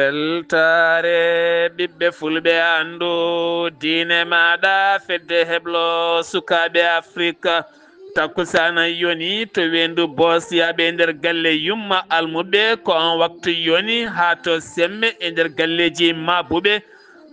weltare ɓiɓɓe fulɓe andu diine maɗa fedde heblo sukaɓe afrique takkusana yoni to wendu bosyaɓe e nder galle yumma almuɓe ko on waktu yoni ha to semme e nder galleji mabuɓe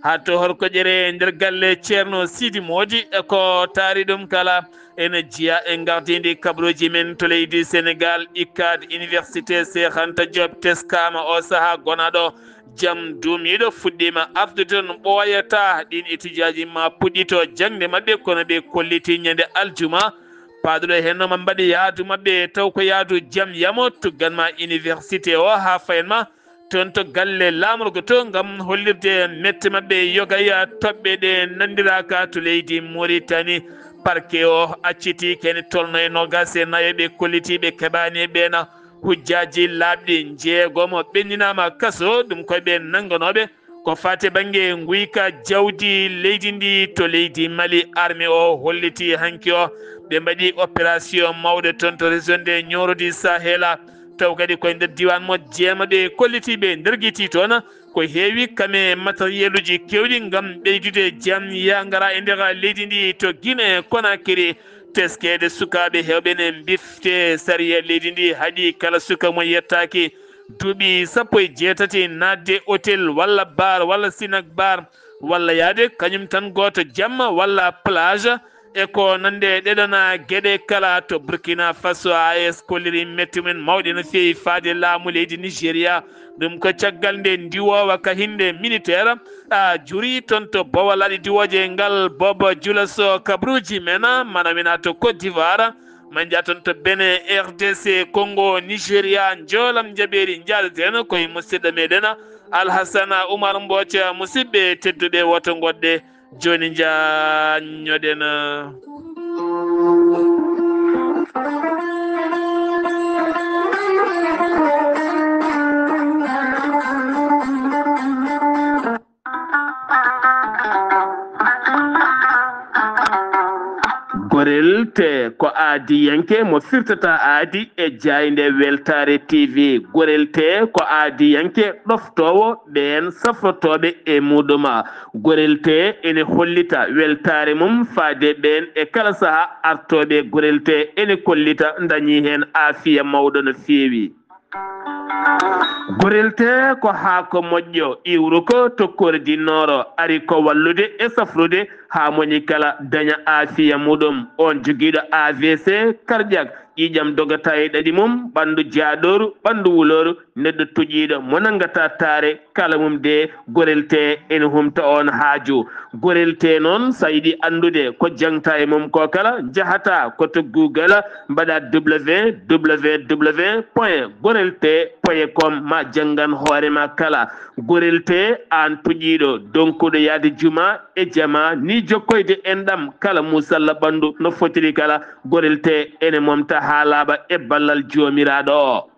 ha to horkoƴere e nder galle ceerno sidi modi eko taari ɗum kala ene jiya e gardidi kabruji men to leydi sénégal ICAD université Cheikh Anta Diop teskama o saaha gonaɗo jaam duumiɗo fuɗɗima ardude toon ɓooyata ɗin étudiaji ma puɗɗito jangde mabɓe kono ɓe kolliti ñande aljuma paaduɗo henno mbaɗi yaadu mabɓe taw ko yaadu jaam yamo tugganma université o ha fayenma toon to galle lamorgo to gam hollirde mette mabɓe yogaya toɓɓe ɗe nandiraka to leydi Mauritanie parquet o acciti kene tolno e nogas e nayo ɓe kollitiɓe keɓani ɓena hujjaji laaɓɗi jeegomo ɓenninama kaso ɗum koyeɓe nangganoɓe ko fate banggue guyka jawdi leydi ndi to leydi Mali armée o holliti hanki o ɓe mbaɗi opération mawɗo toon to région de Nioro Sahela taw kadi koye nder diwan mo jeema ɓe kollitiɓe nder guiti toon ko heewi kame matériel uji kewɗi gam ɓeydude jaam yagara e nder leydi ndi to Guinée Conakry teskede sukaɓe hewɓe ne bifte sariya leydi ndi haaɗi kala suka mo yettaki duuɓi 18 nadde hôtel walla bar walla sinak bar walla yaade kañum tan goto jamma walla plage e ko nande ɗeɗona gueɗe kala to Burkina Faso AS kolliri metti men mawɗe no fewi faade laamu leydi Nigéria ɗum ko caggal nde ndiwowa ka hinde militaire a juri toon to Bawol aɗi diwoje ngal Bobo Dioulasso kabruji men mana wina to Côte d'Ivoire man jaa toon to Benin RDC Congo Nigéria joolam jaɓeri jaadeten koye musidɗo meɗen Alhassana Oumar Mbotia musidɓe tedduɓe woto goɗɗe joni jañoɗen gorel te ko aadi yanke mo firtata aadi e jayde weltare TV gorel te ko aadi yanke ɗoftowo ɓen safrotoɓe e muɗuma gorel te ene hollita weltare mum faade ɓen e kala saaha artoɓe gorel te ene kollita dañi hen aafiya mawɗo no feewi gorel te ko haako moƴƴo iwru ko tokkore dinnoro ari ko wallude e safrude ha moni kala daña aafiya muɗum on joguiɗo AVC cardiaque ƴiƴam dogata e ɗaɗi mum ɓandu jaaɗoru ɓandu wuloru neɗɗo tuƴiɗo mo nangata taare kala mum de gorel te ene humta on haaju gorel te noon sa yiɗi andude ko jangta e mum ko kala jahata koto Google mbaɗa www.gorelte.com ma jangan hoorema kala gorel te an tuƴiɗo donkuɗo yaade juma e jama ni jokkoyde enɗam kala musalla ɓandu no fotiri kala gorel te ene momta ha laaɓa e ballal jomiraɗo o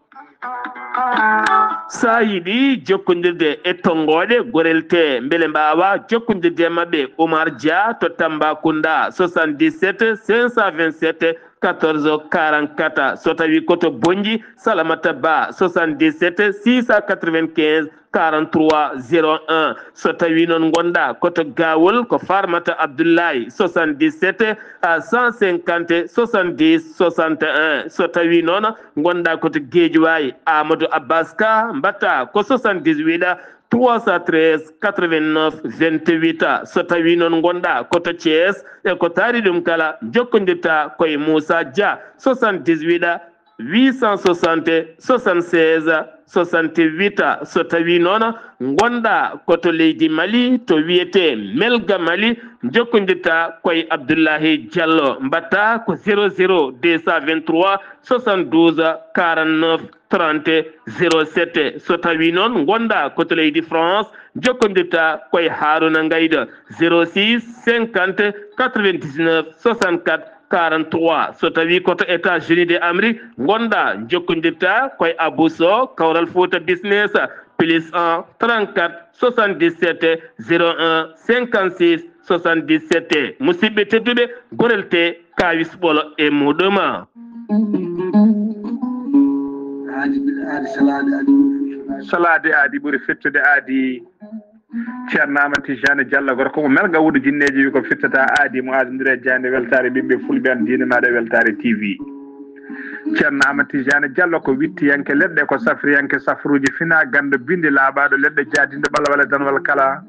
sa yiɗi jokkodirde e tongoɗe gorel te beele mbawa jokkodirde mabɓe Oumar Dia to Tambacounda 77 527 14 44 so tawi koto Bonji Salamata Ba 77 695 43 01 so tawi noon gonɗa koto Gawol ko Farmata Abdoulaye 77 150 70 61 so tawi noon gonɗa koto Guédiawaye Amadou Abbas Ka mbatta ko 78 313 89 28 so tawi noon gonɗa koto Thiès e ko taari ɗum kala jokkodirta koye Moussa Dia 78 860 76 68 so tawi noon gonɗa koto leydi Mali to wiyete Melga Mali jokkodirta koye Abdoullahi Diallo mbatta ko 00 223 72 49 30 07 so tawi noon gonɗa koto leydi France jokkodirta koye Harouna Ngayda 06 50 99 64 43 so tawi koto États-Unis d'Amérique gonɗa jokkodirta koye Abousso Kawral Fouta Business plus 1 34 77 01 56 77 musidɓe tedduɓe gorel te kawis ɓolo e muɗuma salade aadi ɓuri fettude aadi ceerno Amadou Tijani Diallo gorko mo melga wuudu jinneji wi ko fittata aadi mo asdire jande weltare ɓiɓɓe fulɓe an diine maɗa weltare TV ceerno Amadou Tijani Diallo ko wittiyanke leɗɗe ko safriyanke safruji fina gando binde laaɓaɗo leɗɗe jadinde ɓalwala danwal kala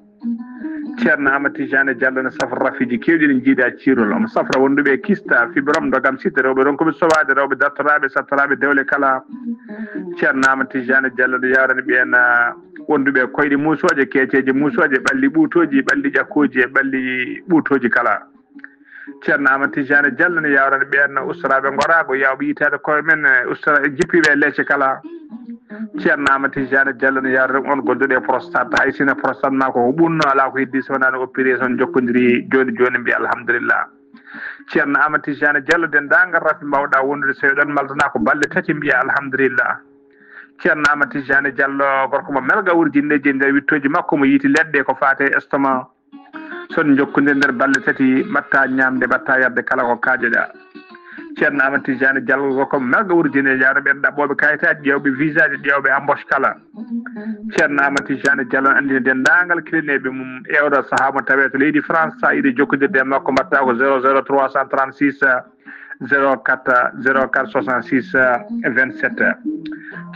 ceerno Amadou Tijani Diallo ne safra rafiji kewɗi ɗi jiiɗa cirol omo safra wonduɓe kista fibrom dogam sitte rewɓe ronkoɓe sowade rewɓe dartoraɓe sattoraɓe dewle kala ceerno Amadou Tijani Diallo no yawrani ɓen wonduɓe koyɗe musoje keeceje musoje ɓalli ɓuutoji ɓalli ƴakkoji e ɓalli ɓuutoji kala ceerno Amadou Tijani Diallo ne yawrani ɓen ustaraɓe gorago yawɓe yitade koye men ustora jippiɓe leecce kala ceerno Amadou Tijani Diallo ne yawrani on gonduɗe prostate hay sino prostate ma ko ɓurno ala ko heddi so wonano opération jokkodiri joni joni mbiya alhamdulillah ceerno Amadou Tijani Diallo dendagal rafi mbawɗa wondude so ɗon maldana ko balɗe tati mbiya alhamdulillah ceerno Amadou Tijani Diallo gorko mo melga wurjinneji nder wittoji makko mo yiiti leɗɗe ko fate estomac son jokkude nder balɗe tati mbatta ñamde mbatta yarde kala ko kaajoɗa ceerno Amadou Tijani Diallo gorko mo melga wurjinneji yawre ɓen ɗaɓɓoɓe kayitaji ƴewɓe visa ji ƴewɓe embauche kala ceerno Amadou Tijani Diallo andini dendagal kilineɓe mum ewɗo saaha mo tawe to leydi France sa yiiɗi jokkodirde makko mbatta ko 00 336 04 04 66 27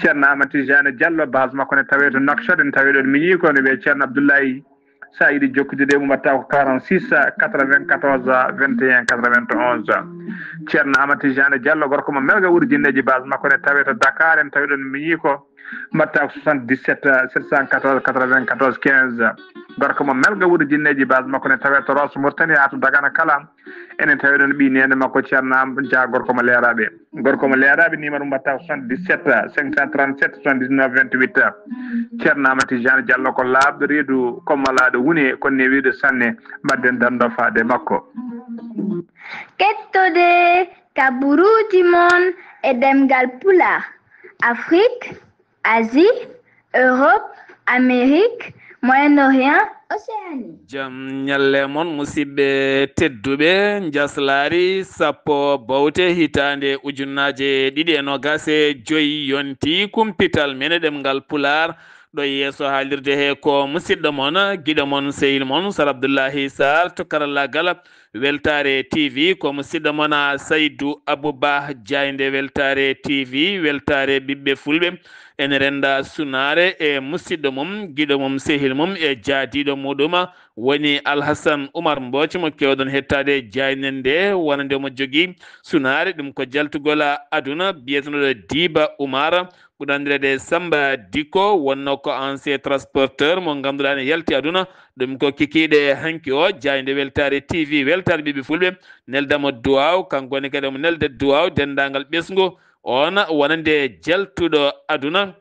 ceerno Amadou Tijani Diallo base makko ne tawe to Nouakchott ne tawe ɗon miñi ko ne wiye ceerno Abdoulaye sa yiiɗi jokkodirde mum mbatta ko 46 94 21 91 ceerno Amadou Tijani Diallo gorko mo melga wurjinneji base makko ne tawe to Dakar en tawi ɗon miñi ko mbatta ko 77 714 94 15 gorko mo melga wurjinneji base makko ne tawe to Rosso Mauritanie ha to Dagana kala enen tawi ɗon ɓi nene makko ceerno Amadou Dia gorko mo leeraɓe numéro mbatta ko 77 537 79 28 ceerno Amadou Tijani Diallo ko laaɓɗo reedu kommalaɗo wune konne wiide sanne mbadden dando faade makko kettode kaburuji mon e demgal pulaar Afrique Asie Europe Amérique Moyen-Orient Océanie jam ñalle mon musidɓe tedduɓe jaslari sappo bawte hitande ujunnaje ɗiɗi e nogase joyi yonti kumpital mene ɗemgal pular ɗo yeeso haalirde he ko musidɗo mon giɗo mon sehil mon Sar Abdoullahi Sarr to karallagal weltare TV ko musidɗo mon Saydou Abouba Diaynde weltare TV weltare ɓiɓɓe fulɓe en renda sunare e musidɗo mum giɗo mum sehil mum e jaadiɗo muɗum woni Alhassane Oumar Mbooci mo kewɗon hettade Diayne nde wonande mo jogui sunare ɗum ko jaltugol aduna biyetenoɗo Diba Oumar ɓurandirede Samba Diko wonno ko ancien transporteur mo ganduɗa ne yalti aduna ɗum ko kikiɗe hanki o Diayde weltare TV weltare ɓiɓɓe fulɓe neldamo duwaw kanko woni kadi omo nelde duwaw dendagal ɓesgu on wonande jaltuɗo aduna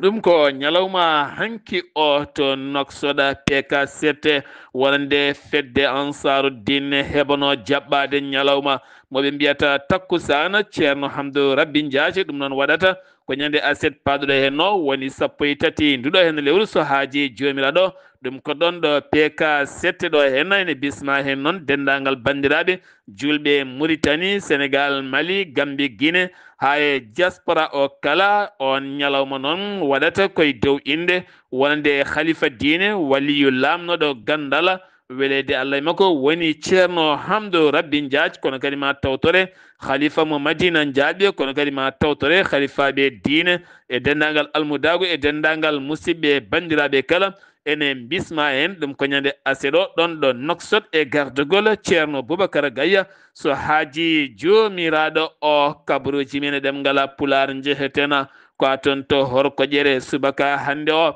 ɗum ko ñalawma hanki o to Nouakchott PK7 wonande fedde Ansaruddin heɓano jaɓɓade ñalawma moɓe mbiyata takkusana ceerno Hamdou Rabbi Diaty ɗum noon waɗata ko ñande aset paɗuɗo hen o woni 13 nduɗo hen lewru so haaji jomiraɗo ɗum ko ɗon ɗo PK7 ɗo hen ene bisma hen noon dendagal bandiraɓe julɓe Mauritanie Sénégal Mali Gambie Guinée ha e diaspora o kala on ñalawma noon waɗata koye dow inde wonande khalifa diine waliyu lamnoɗo gandala welede Allah makko woni ceerno Hamdou Rabbi Diaty kono kadi ma tawtore khalifa mo Madina Diaɓe kono kadi ma tawtore khalifaɓe diine e dendagal almudago e dendagal musidɓe bandiraɓe kala enen bisma en ɗum ko ñande aseɗo ɗon ɗo Nouakchott e gardegol ceerno Boubacar Gaya so haaji jomiraɗo o kabaruji men e ɗemgal pular jehetena ko aton to Horkoƴere subaka hande o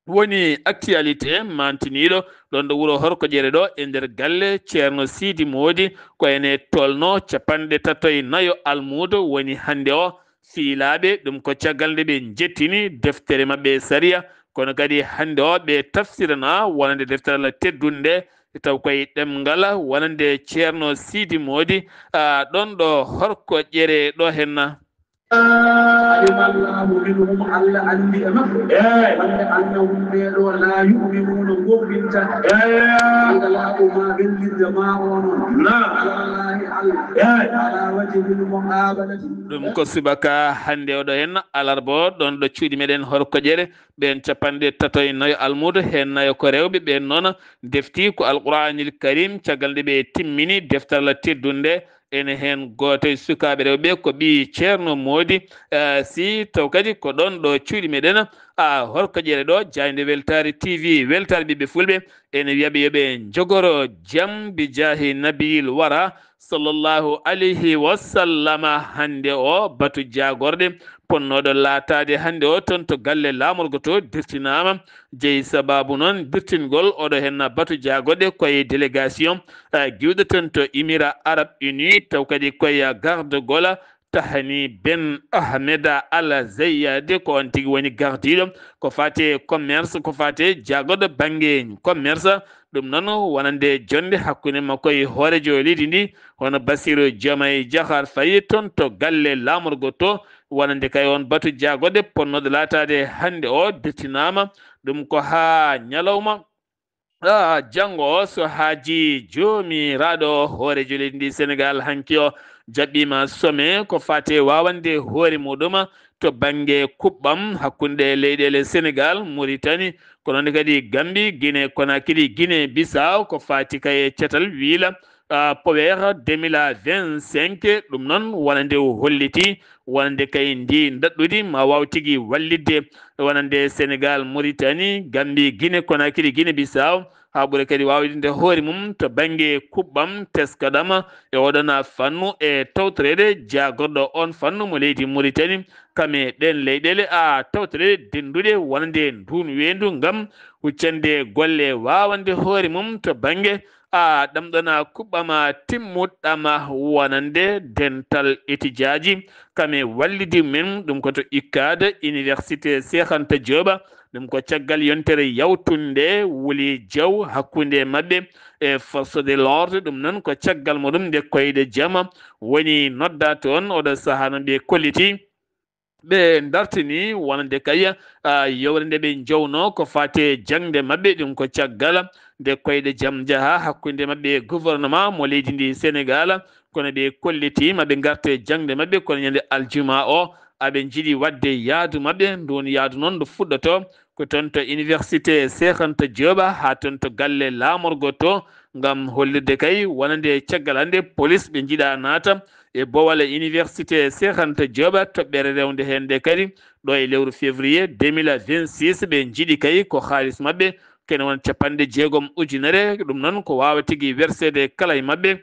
woni actualité mantiniɗo ɗon ɗo wuuro Horkoƴere ɗo e nder galle ceerno Sidi Modi ko ene tolno 34 almudo woni hande o fiilaɓe ɗum ko caggal nde ɓe jettini deftere mabɓe sariya kono kadi hande o ɓe tafsirana wonande deftere Allah teddunde taw koye ɗemgal wonande ceerno Sidi Modi ɗon ɗo Horkoƴere ɗo henna علم الله منهم على أني أمر أنهم بيروا لا يؤمنون مؤمنة لا ما بين الجماعة على وجه المقابلة ɗum ko subaka hande oɗo henna alarbo ɗon ɗo cuuɗi meɗen horko ƴere ɓen capanɗe tato e nayo almudo hen nayo ko rewɓe ɓen noon defti ko alqouranil karim caggal nde ɓe timmini deftarla teddunde ene hen goto e sukaɓe rewɓe ko ɓi ceerno moodi si taw kadi ko ɗon ɗo cuuɗi meɗen horko ƴere ɗo jayde weltare tv weltare ɓiɓɓe fulɓe ene wiyaɓe yoɓe jogoro jaam bi jaahi nabiyil wara sallllahu alayhi wa sallama hande o batu jagorde ponnoɗo laatade hande o toon to galle lamorgo to dirtinama jeeyi sababu noon dirtingol oɗo henna batu jagode koye délégation giwɗo toon to émirat arabe uni taw kadi koye garde gola tahani ben ahmeda al zeyyade ko on tigui woni gardiɗo ko fate commerce ko fate jagoɗo banggue commerce ɗum noon wonande jonde hakkude makko e hoorejo leydi ndi hono Bassirou Diomaye Diakhar Faye toon to galle lamorgo to wonande kay on batu jagode ponnoɗo latade hande o dirtinama ɗum ko ha ñalawma janggo o so haaji jomiraɗo hoorejo leydi ndi Sénégal hanki o jaɓɓima some ko fate wawande hoore muɗum to banggue kuɓɓam hakkunde leyɗele Sénégal Mauritanie ko noon kadi Gambie Guinée Conakry Guinée Bissau ko fati kay cetal wiila POWER 2025 ɗum noon wonande holliti wonande kay ndi daɗɗudi ma waw tigui wallidde wonande Sénégal Mauritanie Gambie Guinée Conakry Guinée Bissau ha ɓuura kadi wawdinde hoore mum to banggue kuɓɓam teskaɗam e oɗon fannu e tawtorede jagorɗo on fannu mo leydi Mauritanie kame ɗen leyɗele tawtorede denduɗe wonande ndun wendu gam huccande golle wawande hoore mum to banggue ɗamɗona kuɓɓama timmuɗɗama wonande dental étudiaji kame wallidi men ɗum koto ikkade université Cheikh Anta Diop ɗum ko caggal yontere yawtunde wuli jaw hakkunde mabɓe e force de l'ordre ɗum noon ko caggal muɗum nde koyɗe jaama woni nodda toon oɗo saaha no ɓe kolliti ɓe dartini wonande kay yewre nde ɓe jowno ko fate jangde mabɓe ɗum ko caggal nde koyɗe jaam jaaha hakkunde mabɓe gouvernement mo leydi ndi Sénégal kono ɓe kolliti maɓe garte jangde mabɓe kono ñande aljuma o aɓe jiiɗi wadde yaadu mabɓe ndun yaadu noon nde fuɗɗoto ko toon to université Cheikh Anta Diop ha toon to galle lamorgo to gam hollirde kay wonande caggal hande police ɓe jiiɗa naata e bowal université Cheikh Anta Diop toɓɓere rewde hende kadi ɗo e lewru février 2026 ɓe jiiɗi kay ko haalis mabɓe kene won capanɗe jeegom ujunere ɗum noon ko wawa tigui versede kala e mabɓe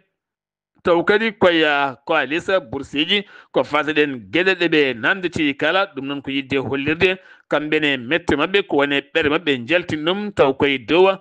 taw kadi koye koalisa bourseji ko fataɗen gueɗe ɗeɓe nanditi kala ɗum noon ko yidde hollirde kamɓene mette mabɓe ko woni ɓere mabɓe jaltini ɗum taw koye dow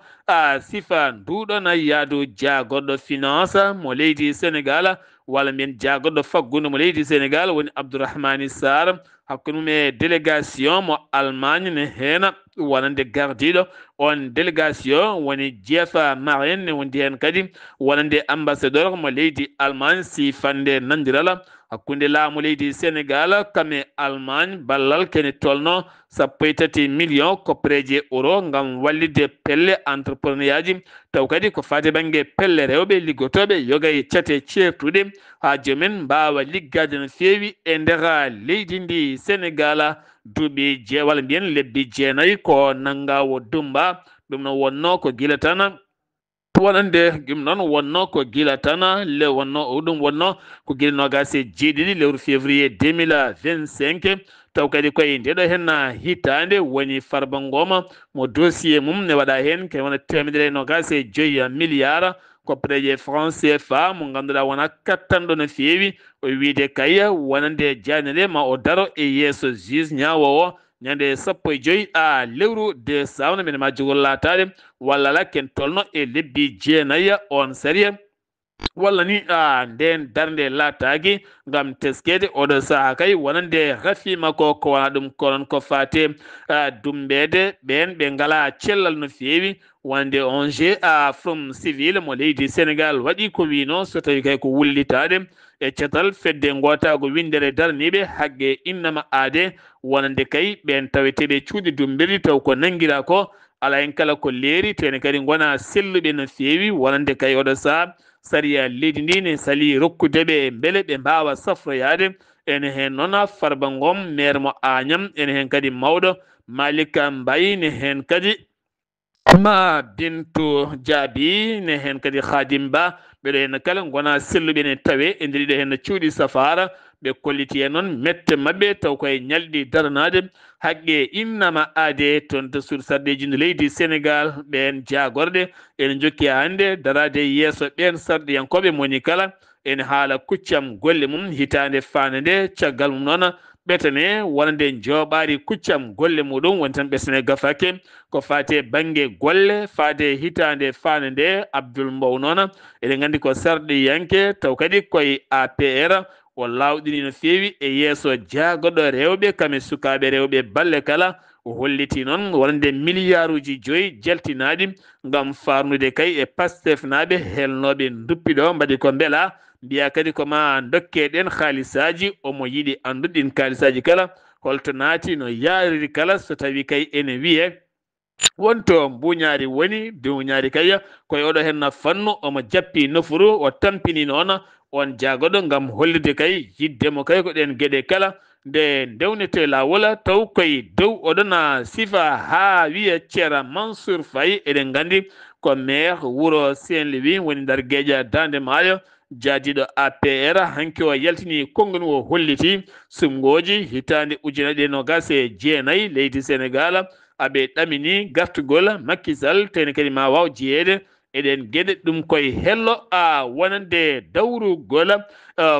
sifa nduɗon yaadu jagorɗo finance mo leydi Sénégal walla mbiyen jagorɗo faggudu mo leydi Sénégal woni Abdourahmani Sarr hakkude mum e délégation mo Allemagne ne heena wonande gardiɗo on délégation woni Jeefa Marine ne wondi hen kadi wonande ambassadeur mo leydi Allemagne si fande nandirala hakkunde laamu leydi Sénégal kame Allemagne ballal kene tolno 13 millions koppareje euro ngam wallide pelle entrepreneur ji taw kadi ko fate banggue pelle rewɓe liggotoɓe yogay cate certude ha jomen mbawa liggade no fewi e nder leydi ndi Sénégal duuɓi walla mbiyen lebbi jeenayyi ko nangawo dumba ɗum no wonno ko gila tan wonande ɗum noon wonno ko gila tan le wonno ɗum wonno ko gila nogas e jeeɗiɗi lewru février 2025 taw kadi koye ndeɗo hen hitande woni Farba Ngom mo dossier mum ne waɗa hen kene wona 1.25 milliard koppareje franc CFA mo ganduɗa wona kattanɗo no fewi o wiide kay wonande janede ma o daro e yeeso juge ñawowo ñande 15 lewru décembre mene ma jogol latade walla la ken tolno e lebbi jeenayyi on sariya walla ni nden darde lataki ngam teskede oɗo saaha kay wonande rafima ko wona ɗum konon ko fate dumbede ɓen ɓe ngala cellal no fewi wonde onge from civil mo leydi Sénégal waɗi ko wino so tawi kay ko wullitade e cetal fedde ngotago windere darniɓe hagge innama aade wonande kay ɓen taweteɓe cuuɗi dumbiri taw ko nanguira ko ala en kala ko leeri tene kadi gona selluɓe no feewi wonande kay oɗo saha sariya leydi ndi ne sali rokkudeɓe beele ɓe mbawa safroyade ene hen noon Farba Ngom maire mo Agnam ene hen kadi mawɗo Malika Mbaye ne hen kadi ma Bintou Diaby ne hen kadi Khadim Ba ɓeɗo hen kala gona selluɓe ne tawe e nder ɗiɗo hen cuuɗi safara ɓe kolliti hen noon mette mabɓe taw koye ñalɗi daranade haqqe innama aade toon to suudu sarɗeji nde leydi Sénégal ɓen jagorɗe ene jokki hande darade yeeso ɓen sarɗiyankoɓe moni kala ene haala kuccam golle mum hitande fande nde caggal mum noon ɓetane wonande jooɓari kuccam golle muɗum woni tan ɓesane gafake ko fate banggue golle fade hitande fande nde Abdoul Mbow noon eɗen gandi ko sarɗiyanke taw kadi koye APR o lawɗini no feewi e yeeso jaagoɗo rewɓe kame sukaɓe rewɓe balle kala o holliti noon wonande milliard uji 5 jaltinaɗi gam farnude kay e Pastef naɓe helnoɓe duppiɗo mbaɗi ko beela mbiya kadi koma dokkeɗen haalisaji omo yiɗi anduɗin kaalisaji kala holto naati no yariri kala so tawi kay ene wiye wonto mbuñaari woni duñaari kay koye oɗo hen fannu omo jappi nofuru o tampini noon on jaagoɗo gam hollide kay yiddemo kay ko ɗen gueɗe kala nde ndewnete lawol taw koye dow oɗona sifa ha wiya ceera Mansour Faye eɗen gandi ko maire wuuro Saint-Louis woni ndar gueƴa Dande Maayo jaadiɗo APR hanki o yaltini konngol o holliti sumgoji hitande ujunere 2029 leydi Sénégal aɓe ɗamini gartugol Macky Sall tene kadi ma waw jeeyede eɗen gueɗe ɗum koye hello wonande dawrugol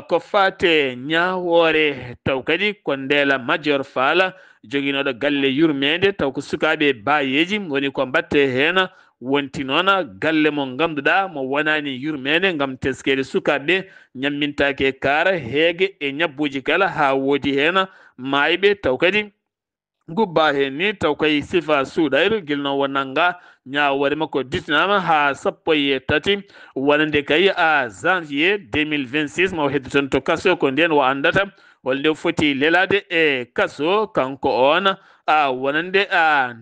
ko fate ñawore taw kadi ko Ndella Madior Fall joguinoɗo galle yurmede taw ko sukaɓe bayeji woni ko mbatte hen wonti noon galle mo ganduɗa mo wonani yurmede gam teskede sukaɓe ñammintake kara heege e ñabbuji kala ha woodi hen mayɓe taw kadi gubba hen ni taw koye sifa suuɗayru guilno wonanga ñawore makko disnama ha 13 wonande kay a janvier 2026 mo heddi toon to kaso ko nden o andata holnde foti lelade e kaso kanko on wonande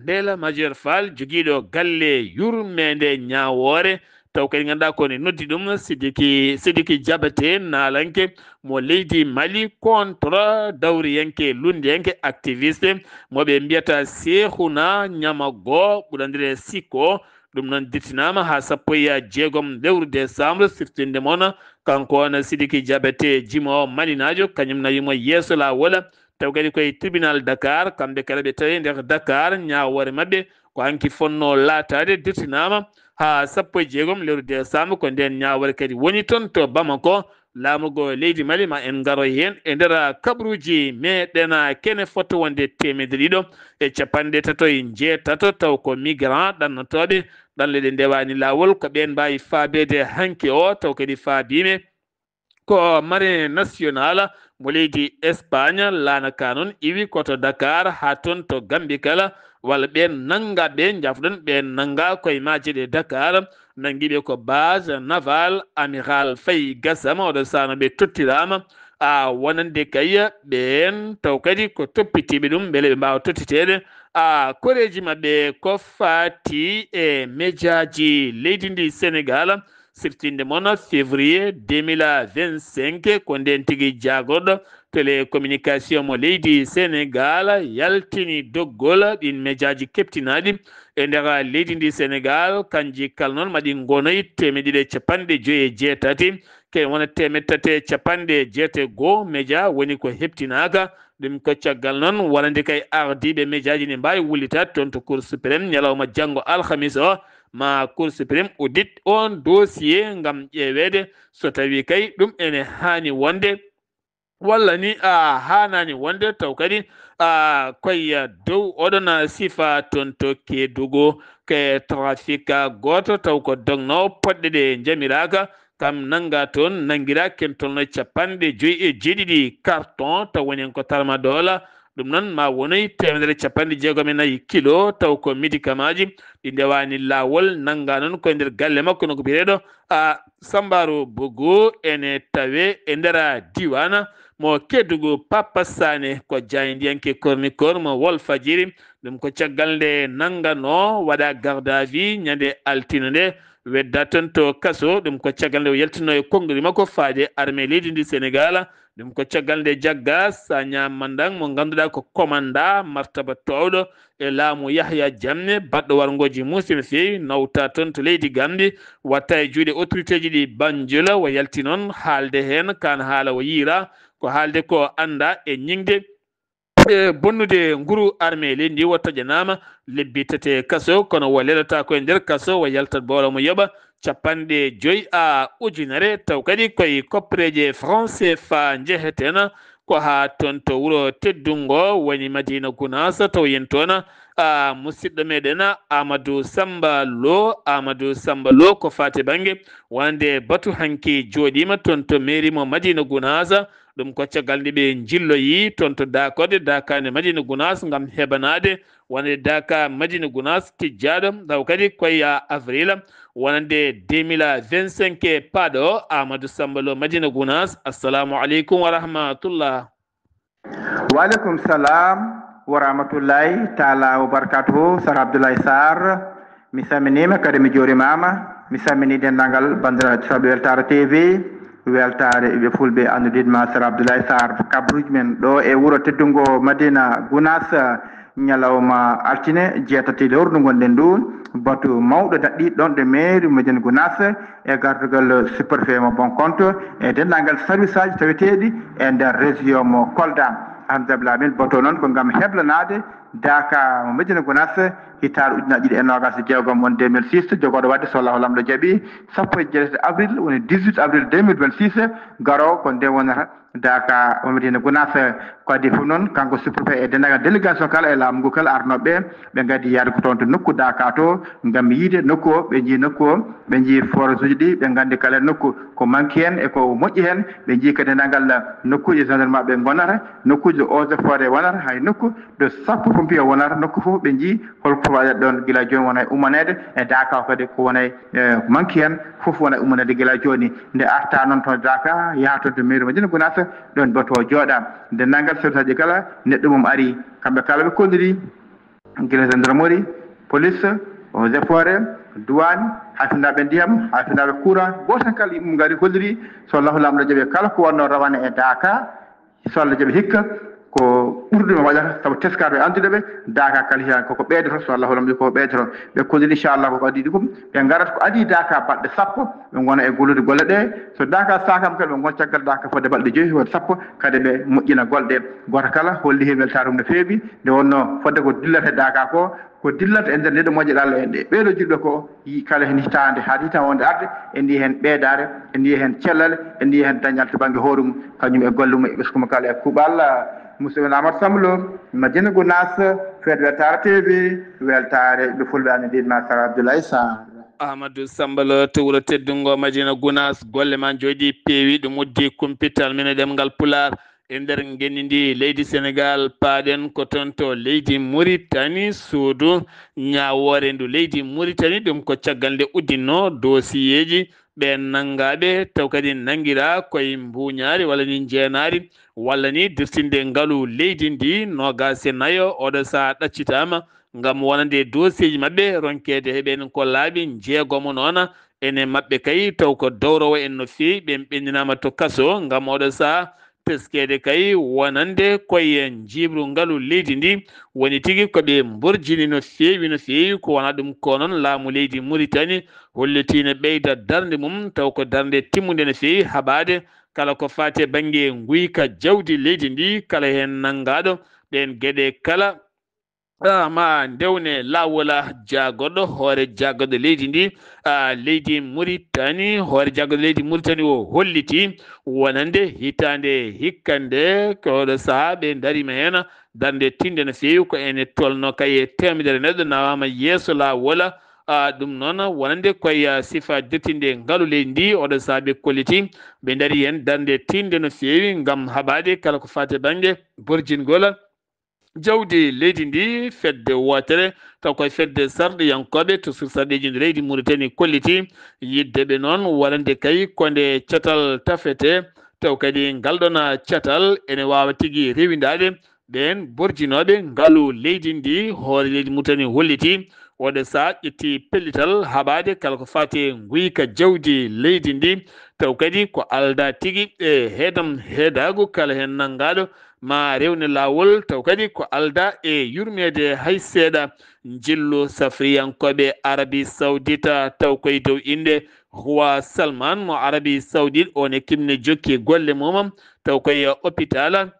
Ndella Madior Fall joguiɗo galle yurmede ñawore taw kadi ganduɗa kone noddi ɗum Sidiki Diabaté nalanke mo leydi Mali contre dawriyanke lundiyanke activiste moɓe mbiyata Cheikhouna Niamago ɓuurandire Siko ɗum noon dittinama ha 16 lewru décembre siftinde moon kanko on Sidiki Diabaté jimo malinajo kañum nawimo yeeso lawol taw kadi koye tribunal Dakar kamɓe kala ɓe tawi nder Dakar ñawore mabɓe ko hanki fonno latade dittinama ha 16 lewru décembre ko nden ñawore kadi woni toon to Bamako laamugo leydi Mali ma en garo hen e nder kabruji meɗen kene foto wonde 150 taw ko migrant ɗannotoɓe ɗanleɗe ndewani lawol ko ɓen mbawi faabede hanke o taw kadi faabime ko marine national mo leydi Espagne lanaka noon iwi koto Dakar ha toon to Gambie kala walla ɓen nanga ɓe jafɗon ɓen nanga koye majeɗe Dakar nanguiɓe ko base naval amiral Faye Gassama oɗo sano ɓe tottirama wonande kay ɓen taw kadi ko toppitiɓe ɗum beele ɓe mbawa tottitede koreji mabɓe ko fati e médiaji leydi ndi Sénégal siftinde moon février 2025 ko nden tigui jagorɗo télécommunication mo leydi Sénégal yaltini doggol ɗin médiaji keptinaɗi e nder leydi ndi Sénégal kanji kala noon maɗi gonoy 250 ke wona 360 média woni ko heptinaka ɗum ko caggal noon wonande kay ardiɓe médiaji ne mbawi wullitade toon to Cour suprême ñalawma janggo alhamis o ma Cour suprême audit on dossier ngam ƴeewede so tawi kay ɗum ene hani wonde walla ni hanani wonde taw kadi koye dow oɗon sifa toon to Kédougou ke trafic goto taw ko dogno poɗɗe ɗe jamiraka kam nanga toon nanguira ken tolno 57 carton taw woni en ko tarma dola ɗum noon ma wonoy temedere capanɗe jeegom e nayyi kilo taw ko médicament ji ɗi ndewani lawol nanga noon koye nder galle makko no ko biyeɗo Sambaro Bogo ene tawe e ndera diwana mo keddugo Papa Sane ko jayndiyanke chroniqueur mo Walfadjri ɗum ko caggal nde nangano waɗa garde à vue ñande altine nde wedda ton to kaso ɗum ko caggal nde o yaltino e konngoli makko faade armée leydi ndi Sénégal ɗum ko caggal nde jagga Sagna Mandang mo ganduɗa ko commanda martaba towɗo e laamu Yahya Jammeh baɗɗo wargoji musi no fewi nawta toon to leydi Gambie watta e juuɗe autorité ji ɗi Banjul o yalti noon haalde hen kan haala o yiira ko haalde ko anda e ñingde bonnude nguru armée leydi ndi wotta janama lebbi tete kaso kono wo leɗata koye nder kaso o yaltat bawla mo yoɓa capanɗe joyi ujunere taw kadi koye koppereje franc CFA jeeheten ko ha toon to wuuro teddungo woni Madina Gounass taw yen toon musidɗo meɗen Amadou Samba Lo ko fate banggue wonde batu hanki joɗima toon to mairie mo Madina Gounass ɗum ko caggal nde ɓe jilloyi toon to dakode dakande Madina Gounass gam heɓanade wonde daka Madina Gounass tijjaɗo taw kadi koye avril wonande 2025 paɗo Amadou Samba Lo Madina Gounass. Assalamu aleykum wa rahmatullah. Wa aleykum salam wa rahmatullahi taala wa barakatuhu. Sar Abdoulaye Sarr mi salminima kadi mi jurimama mi salmini dendagal bandiraɓe Weltare TV weltare ɓe fulɓe andudinma Sar Abdoulaye Sarr kabruji men ɗo e wuuro teddungo Madina Gounass ñalawma altine jeetati lewru gonɗen ndu batu mawɗo daɗɗiɗo ɗon ɗe mairie Madina Gounass e gardugal superfet mo bon compte e dendagal service aji taweteɗi e nder région mo Kolda. Alhamdulillah min bato noon ko gam heblanade daka mo Madina Gounass hitare ujunaje ɗiɗi e nogas e jeegom won 2006 jogoɗo wadde so Allah lamɗo jaaɓi 17 avril woni 18 avril 2026 garo ko nde wonata daka mo Madina Gounass ko adi fof noon kanko superfet e dendagal délégation kala e laamu ngu kala arnoɓe ɓe gadi yaade ko toon to nokku daka to gam yiide nokku o ɓe jii nokku o ɓe jii forage uji ɗi ɓe gandi kala nokku ko manque hen e ko moƴƴi hen ɓe jii ko dendagal nokkuji gendarme ɓe gonata nokkuji eaux et forêt wonata hay nokku de sappo pompier wonata nokku fof ɓe jii holko waɗat ɗon gila joni wona umanede e daka kadi ko wona manque hen fof wona umanede gila joni nde arta noon to daka yaaha to mairie Madina Gounass ɗon bato jooɗa dendagal service aji kala neɗɗo mum ari kamɓe kala ɓe kolliri gila gendarmerie police eaux et forêt douane hafidaɓe ndiyam hafidaɓe courant goto kala yimɓe gari kolliri so Allahu lamɗo jaaɓi kala ko wonno rawane e daka so Allah jaaɓi hikka ko ɓurɗume waɗata saabu teskade ɓe andudeɓe daka kala hiyan koko ɓeydoto so Allah lamɗo koko ɓeydoto ɓe kolliri inchallah koko adi ɗum ɓe garat ko adi daka balɗe sappo ɓe gona e gollude golle ɗe so daka sakam kadi ɓe gon caggal daka fodde balɗe joyyi won sappo kadi ɓe moƴƴina golɗe goto kala holli hen weltare mum no feewi nde wonno fodde ko dillata daka ko dillata e nder neɗɗo moƴƴeɗo Allah en ɗe ɓeeɗo jiɗɗo ko kala hen hitande haade hitande wonde arde en ndi hen ɓeydare en ndi hen cellal en ndi hen dañal to banggue hoore mum kañum e golle mum e ɓeskuma kala e kuuɓal musidɗo Amadou Samba Lo Madina Gounass feet Weltare TV weltare ɓe fulɓe andidinma Sar Abdoulaye Sarr. Amadou Samba Lo to wuuro teddungo Madina Gounass golle ma jooɗi peewi ɗum uddi kumpital men e ɗemgal Pulaar e nder ngenni ndi leydi Sénégal paaɗen ko toon to leydi Mauritanie suudu ñawore ndu leydi Mauritanie ɗum ko caggal nde uddinno dossier ji ɓe nangaɓe taw kadi nanguira koye mbuñaari walla ni jeenaari walla ni dirtinde ngaalu leydi ndi nogas e nayo oɗo saha ɗaccitama ngam wonande dossier ji mabɓe ronkede heɓen ko laaɓi jeegomo noon ene mabɓe kay taw ko dowrowo en no fewi ɓen ɓendinama to kaso ngam oɗo saha teskede kay wonande koye jibru ngaalu leydi ndi woni tigui koɓe mborjini no fewi ko wona ɗum ko noon laamu leydi Mauritanie hollitino ɓeyda darde mum taw ko darde timmude no fewi haɓade kala ko fate banggue guyka jawdi leydi ndi kala hen nangaɗo ɗen gueɗe kala ma ndewne lawola jagoɗo hoore jagoɗo leydi ndi leydi Mauritanie hoore jagoɗo leydi Mauritanie o holliti wonande hitande hikkande koɗo saaha ɓe darima hen darde tinde no fewi ko ene tolno kaye temedere neɗɗo nawama yeeso lawola ɗum noon wonande koye sifa dirtinde ngaalu leydi ndi oɗo saaha ɓe kolliti ɓe daari hen darde tinde no fewi gam haɓade kala ko fate banggue borjingol jawdi leydi ndi fedde wotere taw koye fedde sarde yankoɓe to sur sardeji ndi leydi Mauritanie kolliti yiddeɓe noon warande kay konde catal tafete taw kadi ngalɗon catal ene wawa tigui rewidade ɓen borjinoɓe ngaalu leydi ndi hoore leydi Mauritanie holliti oɗo sa ƴetti pellital haɓade kala ko fati guyka jawdi leydi ndi taw kadi ko alda tigui e heedago kala hen naggaɗo ma rewne lawol taw kadi ko alda e yurmede hay seeɗa jillu safriyankoɓe Arabie Saoudite taw koye dow inde Roi Salman mo Arabie Saoudite on e kimne jokki golle mum taw koye hôpital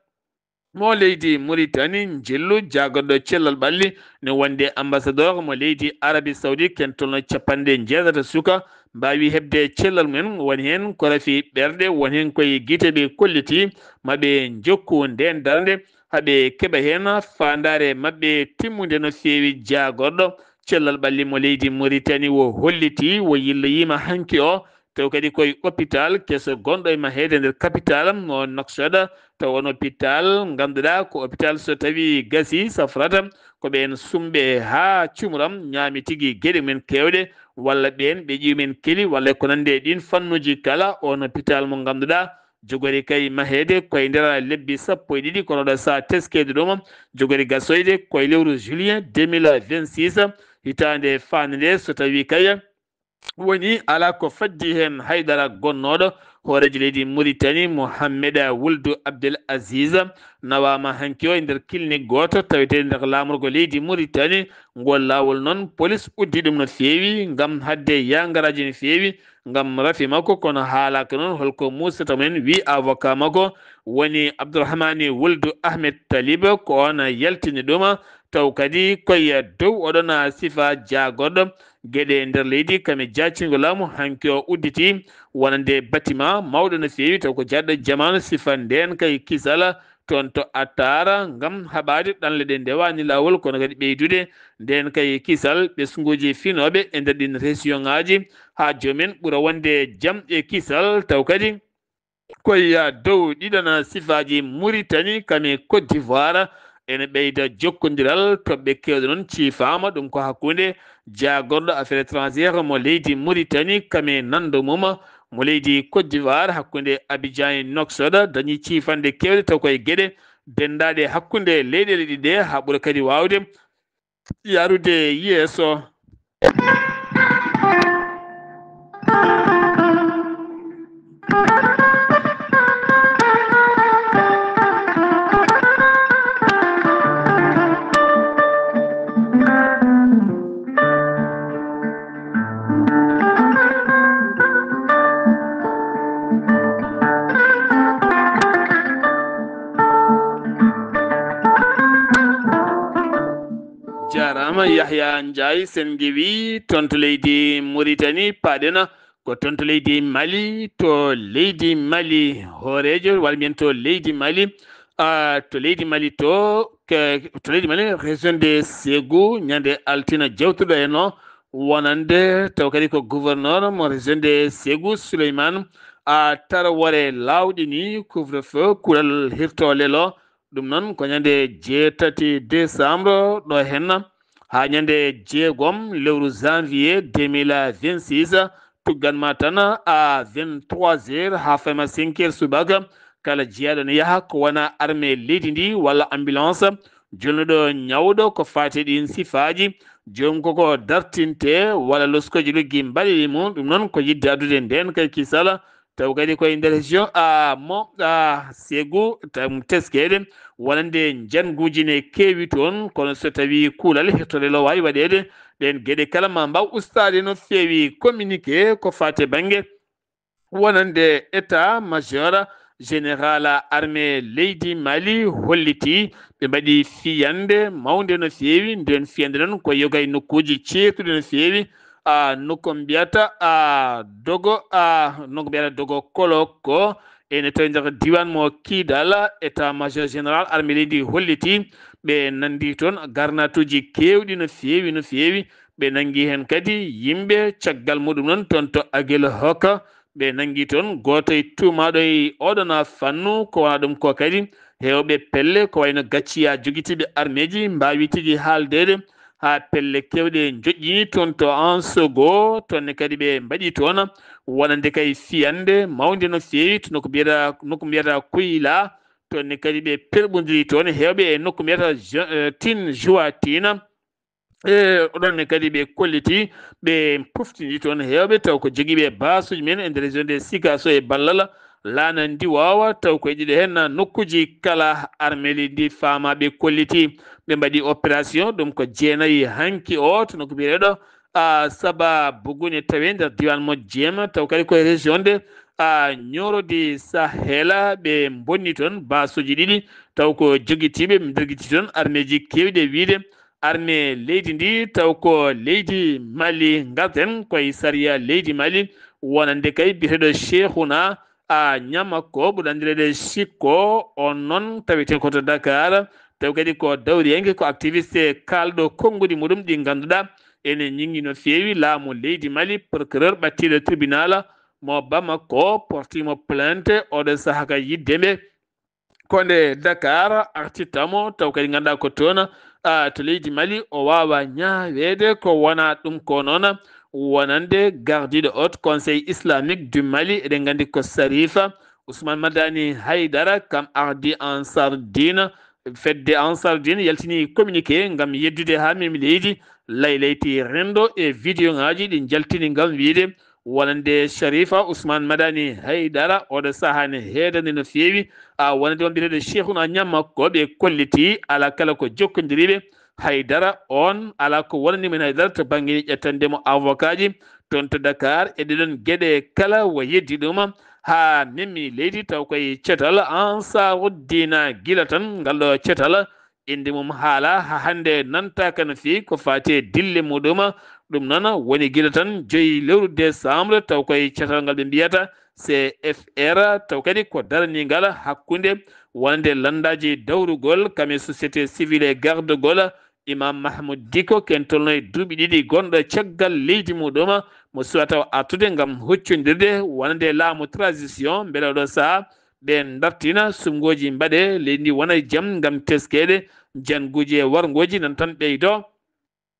mo leydi Mauritanie jillu jagoɗɗo cellal ɓalli ne wonde ambassadeur mo leydi Arabie Saoudite ken tolno capanɗe jeetati suka mbawi hebde cellal men woni hen ko rafi ɓerde woni hen koye guite ɓe kolliti maɓe jokku nden darde haɓe keeɓa hen fandare mabɓe timmude no fewi jagoɗɗo cellal ɓalli mo leydi Mauritanie wo holliti wo yilloyima hanki o taw kadi koye hôpital keso gonɗo e mahede nder capital mo Nouakchott taw on hôpital ganduɗa ko hôpital so tawi gasi safrata ko ɓen sumɓe ha cumuram ñaami tigui gueɗe men kewɗe walla ɓen ɓe ƴimen keli walla ko nande ɗin fannuji kala on hôpital mo ganduɗa jogori kay mahede koye nder lebbi 12 kono ɗo sa teskede ɗum jogori gasoyde koye lewru juillet 2026 hitande fande so tawi kay woni ala ko faddi hen haydara gonnoɗo hooreji leydi Mauritanie Mohamed Ould Abdel Aziz nawama hanki o e nder clinique goto tawete nder lamorgo leydi Mauritanie ngol lawol noon police uddi ɗum no fewi gam hadde yangaraji no fewi gam rafi makko kono haalaka noon holko musata men wi avocat makko woni Abdourahmane Ould Ahmed Talib ko on yaltini ɗum taw kadi koye dow oɗon sifa jagoɗɗo gueɗe nder leydi kame jaccingo laamu hanki o udditi wonande bâtiment mawɗo no fewi taw ko jaɗɗo jamanu sifa nden kay kisala toon to attara gam haɓade ɗanle ɗe ndewani lawol kono kadi ɓeydude nden kay kisal ɓesguji finoɓe e nder ɗin région ngaji ha jomumen ɓuura wonde jaam e kisal taw kadi koye dow ɗiɗon sifaji Mauritanie kame Côte d'Ivoire ene ɓeyda jokkodiral toɓɓe kewɗe noon ciifama ɗum ko hakkude jagorɗo affaire étrangére mo leydi Mauritanie kame nando mum mo leydi Côte d'Ivoire hakkude Abidjan e Nouakchott dañi ciifande kewɗe taw koye gueɗe dendaɗe hakkude leyɗele ɗiɗe ha ɓuura kadi wawde yarude yeeso jarama Yahya Ndiaye sen gewi tonto leydi Mauritanie paɗena ko tonto leydi Mali to leydi Mali hoorejo walla mbiyen to leydi Mali to leydi Mali to leydi Mali région de Ségou ñande altina jewtuɗo hen o wonande taw kadi ko gouverneur mo région de Ségou Souleymane Tarawore lawɗi ni couvre feu kuural hirtolel o ɗum noon ko ñande 7 décembre ɗo hen ha ñande 6 lewru janvier 2026 tugganma tan à 23h ha fayma 5h subaka kala jeeyaɗo ne yaaha ko wona armée leydi ndi walla ambulance jonnuɗo ñawɗo ko fati ɗin sifaji jomum koko dartinte walla loskoji luggi mbaɗi mum ɗum noon ko yidde addude nden kay kisala taw kadi koye nder région mo Ségou tam teskede wonande janguji ne kewi toon kono so tawi kuulal hirtode lo wawi waɗede ɗen gueɗe kala ma mbaw ustade no fewi communiqué ko fate banggue wonande état majeur général armée leydi Mali holliti ɓe mbaɗi fiyande mawde no fewi nden fiyande noon ko yogay nokkuji ceertuɗe no fewi nokko mbiyata dogo nokko mbiyata dogo koloko ene tawi nder diwan mo Kidal état majeur général armée leydi holliti ɓe nandi toon garnatuji kewɗi no fewi no fewi ɓe nangi hen kadi yimɓe caggal muɗum noon toon to Aguel Hoka ɓe nangi toon goto e tumaɗo e oɗon fannu ko wona ɗum ko kadi hewɓe pelle ko wayno gacciya jogitiɓe armeji mbawitiji haaldede ha pelle kewɗe joƴƴini toon to Ansogo toonne kadi ɓe mbaɗi toon wonande kay fiyande mawde no feewi to nokku mbiyata Kuyla toonne kadi ɓe perɓodiri toon hewɓe e nokku mbiyata Tine Joatina oɗonne kadi ɓe kolliti ɓe poftidi toon hewɓe taw ko joguiɓe basuji men e nder région de Sikaso e ballal laana Ndiwawa taw ko ɗiɗo hen nokkuji kala armeli ndi famaɓe kolliti ɓe mbaɗi opération ɗum ko jeenayi hanki o to nokku mbiyeɗo Saba Bugune tawi nder diwan mo Jeema taw kadi koye région de ñorodi Sahela ɓe bonni toon basuji ɗiɗi taw ko joguitiɓe derguiti toon armeji kewɗe wiide armée leydi ndi taw ko leydi Mali garten koye saria leydi Mali wonande kay biyeteɗo Cheikhouna ñamakko ɓuuri andirede Sikko on noon tawete koto Dakar taw kadi ko dawriyenke ko activiste kalɗo konngudi muɗum ɗi ganduɗa ene ñingi no feewi laamu leydi Mali procureur ɓattiɗo tribunal mo Bamako portimo plainte oɗo saaha ka yiddeɓe konde Dakar artitamo taw kadi ganduɗa ko toon to leydi Mali o wawa ñaawede ko wona ɗum ko noon wonande gardiɗo haut conseil islamique du Mali eɗen gandi ko Sarifa Ousmane Madani Haydara kam ardi Ansar Dine fedde Ansar Dine yaltini communiqué ngam yeddude ha memi leydi laylayti rendo e vidéo ngaji ɗi jaltini ngam wiide wonande Sharifa Ousmane Madani Haydara oɗo saaha ne heedande no feewi wonande on mbiyeteɗo Cheikhouna ñammakko ɓe kolliti ala kala ko jokkodiriɓe Haydara on ala ko wonani men Haydara to banggue ƴettandemo avocat ji toon to Dakar e ɗiɗon gueɗe kala wo yeddi ɗum ha memmi leydi taw koye cetal Ansaruddina gila tan ngalɗo cetal inde mum haala ha hande nantaka no feewi ko fate dille muɗum ɗum noon woni gila tan 5 lewru décembre taw koye cetal ngal ɓe mbiyata CFR taw kadi ko daranigal hakkude wonde landaji dawrugol kame société civile e gardegol Imam Mahmoud Diko ken tolno e duuɓi ɗiɗi gonɗo caggal leydi muɗum mo suwata artude ngam hoccodirde wonande laamu transition beele oɗo saaha ɓe dartina sumgoji mbaɗe leydi ndi wona jaam ngam teskede janguji e wargoji nan tan ɓeydo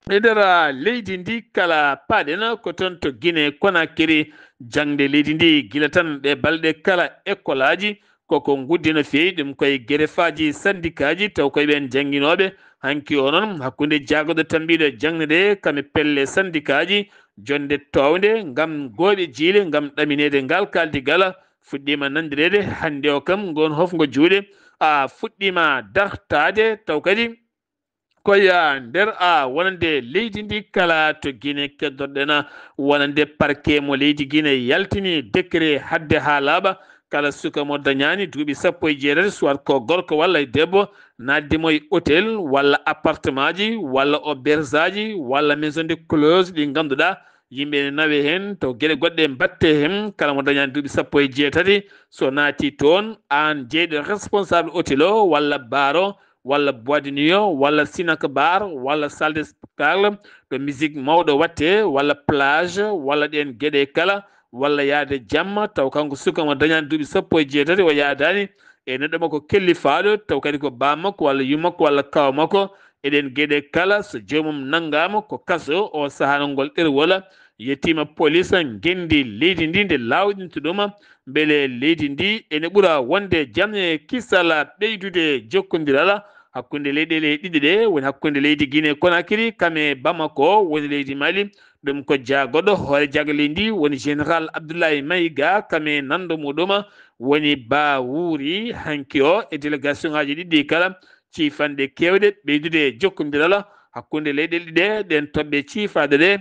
e nder leydi ndi kala paaɗen ko toon to Guinée Conakry jangde leydi ndi gila tan ɗe balɗe kala école aji koko guddi no feewi ɗum koye guerefaji syndicat ji taw koye ɓen jangguinoɓe hanki o noon hakkude jaagoɗo tambiɗo jangde kame pelle syndicat ji jonde towde ngam gooɓe jiile ngam ɗaminede ngal kaldigal fuɗɗima nandirede hande o kam gon hofgo juuɗe fuɗɗima dartade taw kadi koye nder wonande leydi ndi kala to Guinée keddorɗen wonande parquet mo leydi Guinée yaltini décret hadde ha laaɓa kala suka mo dañani duuɓi 17 soit ko gorko walla debbo naddemo e hôtel walla appartement ji walla auberge aji walla maison de close ɗi ganduɗa yimɓe ne nawe hen to gueɗe goɗɗe mbatte hen kala mo dañani duuɓi 17 so naati toon an jeyɗo responsable hôtel o walla bar o walla boîte de nuit o walla Sinak bar walla salle de spectacle ɗo musique mawɗo watte walla plage walla ɗen gueɗe kala walla yaade jamma taw kanko suka mo dañani duuɓi 17 o yaadani e neɗɗo makko kellifaɗo taw kadi ko bammakko walla yummakko walla kawa makko eɗen gueɗe kala so joomum nanggama ko kaso o sahano ngol ɗerwol yettima police gendi leydi ndi nde lawɗinta ɗum beele leydi ndi ene ɓuura wonde jaam e kisal ɓeydude jokkodiral hakkude leyɗele ɗiɗi ɗe woni hakkude leydi Guinée Conakry kame Bamako woni leydi Mali ɗum ko jaagoɗo hoore jagle ndi woni général Abdoulaye Mayiga kame nando muɗum woni ba wuuri hanki o e délégation ngaji ɗiɗɗi kala ciifanɗe kewɗe ɓeydude jokkodiral hakkude leyɗele ɗiɗe ɗen toɓɓe ciifade ɗe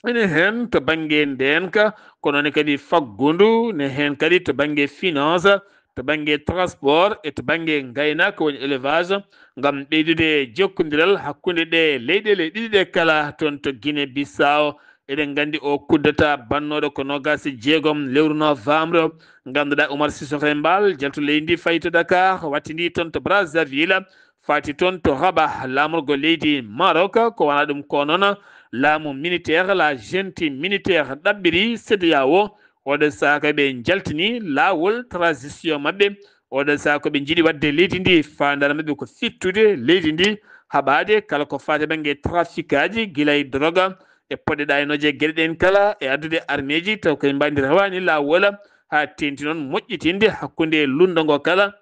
ene hen to banggue ndenka kono kadi faggudu ne hen kadi to banggue finance to banggue transport e to banggue gaynaka woni élevage ngam ɓeydude jokkodiral hakkude ɗe leyɗele ɗiɗi ɗe kala toon to Guinée Bissau eɗen gandi o kuddata bannoɗo ko 26 lewru novembre ganduɗa Oumar Sissoko Embal jaltu leydi ndi fayi to Dakar wattidi toon to Brazzaville fati toon to Rabat lamorgo leydi Maroc ko wona ɗum ko noon laamu militaire la junte militaire ɗaɓɓiri CEDEAO oɗo saka ɓe jaltini lawol transition mabɓe oɗon saa ko ɓe jiiɗi wadde leydi ndi fandara maɓɓe ko fittude leydi ndi haɓade kala ko fate banggue trafic aji guilay drogue e poɗɗeɗa e noje gueɗe ɗen kala e addude armée ji taw koye mbandi rawani lawola ha tenti noon moƴƴitinde hakkude lunda ngo kala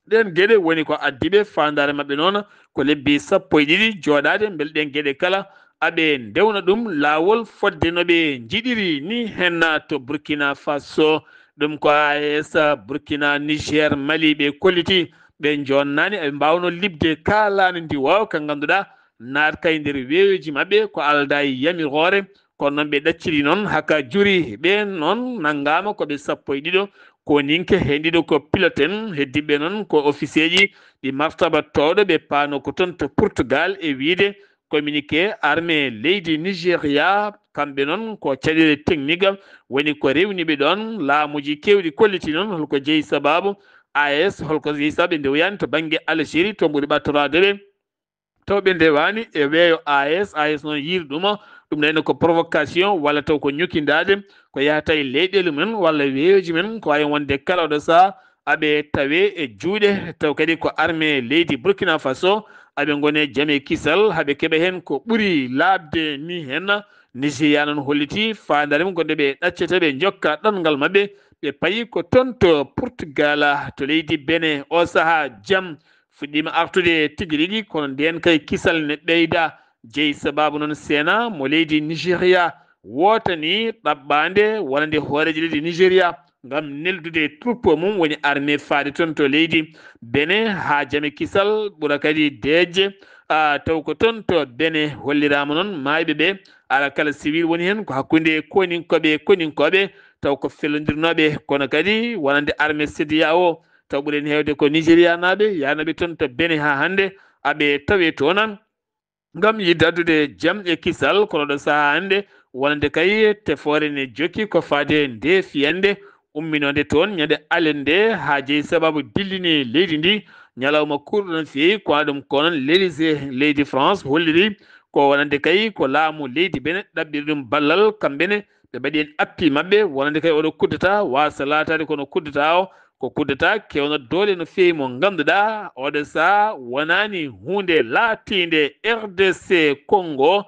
ɗen gueɗe woni ko addiɓe fandare mabɓe noon ko lebbi 12 joɗade beele ɗen gueɗe kala aɓe ndewna ɗum lawol fodde noɓe jiɗiri ni henna to Burkina Faso ɗum ko AES Burkina Niger Mali ɓe kolliti ɓe jonnani eɓe mbawno libde kalani ndi waw ka ganduɗa naat kay nder weweji mabɓe ko alda e yamirore kono noon ɓe ɗacciri noon haka juri ɓe noon naggama koɓe 12 ko ninke he ɗiɗo ko piloten heddiɓe noon ko officier ji ɗi martaba towɗo ɓe paano ko toon to Portugal e wiide communiqué armée leydi Nigéria kamɓe noon ko caɗele technique woni ko rewniɓe ɗon laamuji kewɗi kolliti noon holko jeeyi sababu AES holko jeeyi sababu ɓe ndewyani to banggue Algérie to ɓuuri ɓattorade ɓe taw ɓe ndewani e weeyo AES noon yiiri ɗuma ɗum nayno ko provocation walla taw ko ñokkidade ko yahata e leyɗele men walla weeyoji men ko wawi wonde kala oɗo saaha aɓe tawe e juuɗe taw kadi ko armée leydi Burkina Faso aɓe gone jaame kisal haaɓe keeɓa hen ko ɓuuri labde ni henna Nigéria noon holliti fandarema gonde ɓe ɗaccata ɓe jokka ɗanngal mabɓe ɓe payi ko toon to Portugal to leydi Benin o saaha jaam fuɗɗima artude tigui rigui kono nden kay kisal ne ɓeyda jeeyi sababu noon seena mo leydi Nigéria wotani ɗaɓɓande wonande hooreji leydi Nigéria gam neldude troupe mum woni armée faade toon to leydi Benin ha jaame kisal ɓuura kadi deeje taw ko toon to Benin hollirama noon mayɓe ɓe ala kala civil woni hen ko hakkude koninkoɓe taw ko fellodirnoɓe kono kadi wonande armée CEDEAO taw ɓuuren hewde ko Nigéria naɓe yanoɓe toon to Benin ha hande aɓe tawe toon gam yidde addude jaam e kisal kono ɗo saaha hande wonande kay tefore ne jokki ko fade nde fiyande umminode toon ñande alende ha jeeyi sababu dillini leydi ndi ñalawma kurɗo no feewi ko ɗum ko noon l'Élysée leydi France holliri ko wonande kay ko laamu leydi Benin ɗaɓɓiri ɗum ballal kamɓene ɓe mbaɗi hen appi mabɓe wonande kay oɗo kuddata wasa latade kono kuddata o ko kuddata kewno doole no feewi mo ganduɗa oɗo saaha wonani hunde laatide RDC Congo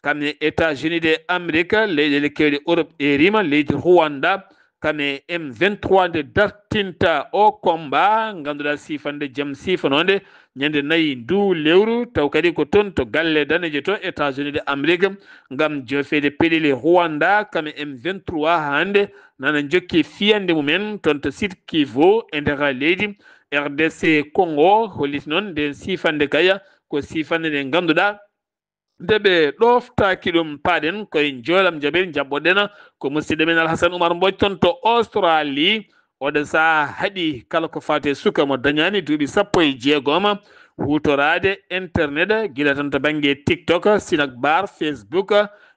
kamne États-Unis de Amérique leyɗele kewɗe Europe e rima leydi Rwanda kame M23 nde dartinta o combat ganduɗa sifande jaam sifanode ñande 4 ndu lewru taw kadi ko toon to galle daneje to États-Unis de Amérique gam jofede peɗeli Rwanda kame M23 hande nana jokki fiyande mumen toon to site Kivu e nder leydi RDC Congo holliti noon nden sifande kaya ko sifande nde ganduɗa nde ɓe ɗoftaki ɗum paaɗen koye joolam jaɓel jaɓɓoɗen ko musidɗo men Alhassane Oumar Mbodj toon to Australie oɗo saaha haaɗi kala ko fate suka mo dañani duuɓi 16 hutorade internet guila tan to banggue TikTok Sinakbar Facebook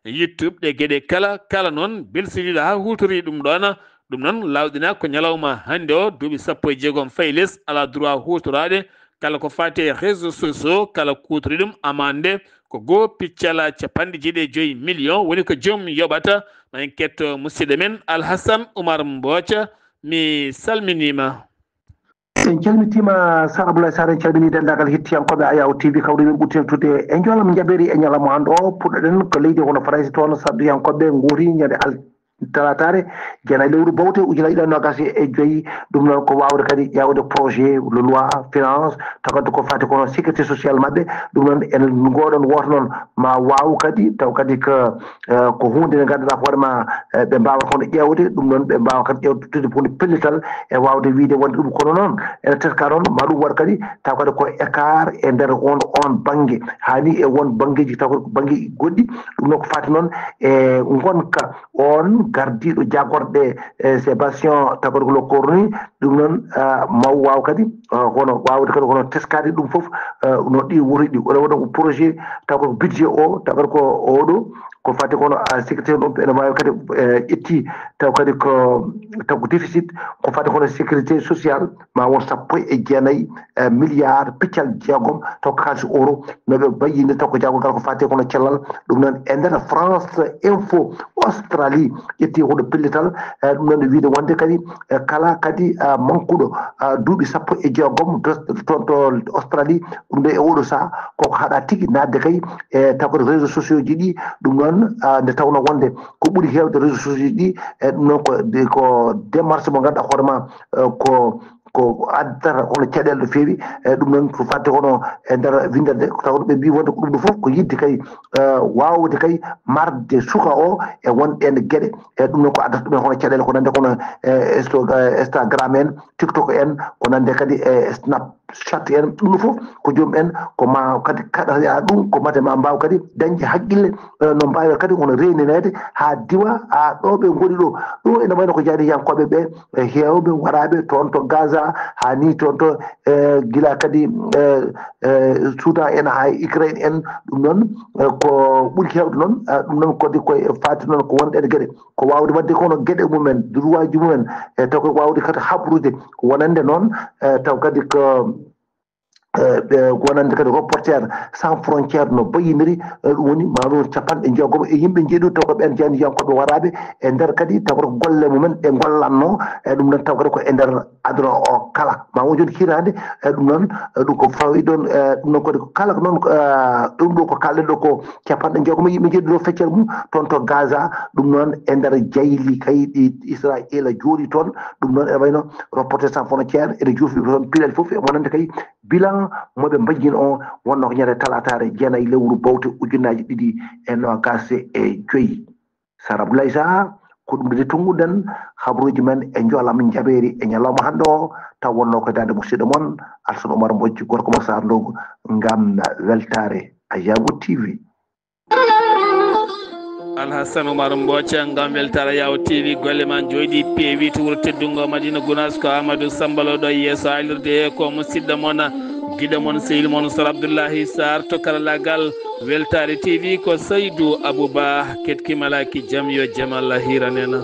YouTube ɗe gueɗe kala noon belsiriɗo ha hutori ɗum ɗon ɗum noon lawɗina ko ñalawma hande o duuɓi 16 fayi less ala droit hutorade kala ko fate réseaux sociaux kala kutori ɗum amande ko goo piccala 75 millions woni ko joom yoɓata ma en ketto musidɗo men Alhassane Oumar Mbodj mi salminima. en calmitima Sar Abdoulaye Sarr en calmini dendagal hettiyankoɓe Ayaw TV kawri men ɓurtintude e jolam jaɓeri e ñalamo hande o puɗɗoɗen ko leydi hono France toon sabbiyankoɓe guuri ñande talatare jena lewru bawte ujuna ɗiɗi nogas e joyyi ɗum noon ko wawde kadi ƴewde projet le loi finance tagade ko fati kono sécurité sociale mabɓe ɗum noon en goɗon woto noon ma waw kadi taw kadi ko hunde nde ganduɗa hoorema ɓe mbawa kono ƴewde ɗum noon ɓe mbawa kadi ƴewde hunde pellital e wawde wiide wonde ɗum kono noon ene teska noon ma ɗum waɗa kadi taw kadi ko écart e nder on banggue hani e won banggueji taw ko banggue goɗɗi ɗum noon ko fati noon e gonka on gardiɗo jagorɗe Sébastien Tagorgolo Korni ɗum noon maw waw kadi hono wawde kadi hono teskade ɗum foof no ɗi wori ɗi oɗo waɗa ko projet taw ko budget o taw ko oɗo ko fati kono sécurité ɗum ene wawi kadi itti taw kadi ko déficit ko fati kono sécurité sociale ma won 19 milliard piccal jeegom taw ko kalisi euro noɓe bayini taw ko jagol gal ko fati kono cellal ɗum noon e nder France Info Australie ƴetti hoɗo pellital ɗum noon wiide wonde kadi kala kadi mankuɗo duuɓi 16 toon to Australie ɗum ɗo e oɗo saha koko haɗa tigui nadde kay e taw ko réseaux sociaux ji ɗi ɗum noon nde tawno wonde ko ɓuuri hewde réseaux sociaux ji ɗi e ɗum noon ko démarche mo ganduɗa hoorema ko addata hono caɗele no feewi ɗum noon ko fadde hono e nder winderde taw ɓe mbi wonde ko ɗum ɗo fof ko yidde kay wawde kay marde suka o e wonɗende gueɗe e ɗum noon ko addata ɗumen hono caɗele ko nande kono Instagram en TikTok en ko nande kadi e Snapchat en ɗum ɗo fof ko joomum en ko ma kadi kaɗaya ɗum ko mate ma mbaw kadi dañde haqqille no mbawi kadi hono reyninede ha diwa ɗo ɓe goni ɗo ene wayno ko jaadi yankoɓe ɓe hewɓe waɗaɓe toon to Gaza ha ni toon to gila kadi Soudan en ha Ukraine en ɗum noon ko ɓuuri hewde noon ɗum noon kadi koye fati noon ko wonɗene gueɗe ko wawde wadde kono gueɗe mumen droit ji mumen taw ko wawde kadi habrude wonande noon taw kadi ko wonande kadi reporter sans frontiére no bayiniri ɗum woni maɗo capanɗe jeegom e yimɓe jeeɗu taw ko ɓen jani yankoɓe waraɓe e nder kadi taw ko golle mumen ɗe gollanno e ɗum noon taw kadi ko e nder aduna o kala ma won joni hirande e ɗum noon ɗum ko fawi ɗon ɗum noon kadi kala ko noon ɗum ɗo ko kalɗen ɗo ko capanɗe jeegom yimɓe jeeɗu ɗo feccere mum toon to Gaza ɗum noon e nder jayli kayɗi Israël jooɗi toon ɗum noon ene wayno reporter sans frontiére ene juufi toon piɗel foof e wonande kay bilan moɓe mbajjin o wonno ko ñande talatare 9 lewru bawte 2025 Sara Abdoulaye Sarr ko ɗum de tunguɗen habaruji men e joolam jaɓeri e ñalawma hannde o taw wonno ko dande musidɗo moon Alassane Oumar Mbodji gorko mo Sarr Ndogo ngam weltare Ayago TV. Alhassane Oumar Mbodji ngam weltare Ayago TV golle man joyɗi peewi to wuro teddungo Madina Gounass ko Amadou Sambalo ɗo yeeso alirde ko musidɗo moon guiɗo moon sehil moon Sara Abdoulaye Sarr to karallagal weltare TV ko Seydou Abouba ketkimalaki jaam yo jaam Allah hiranena.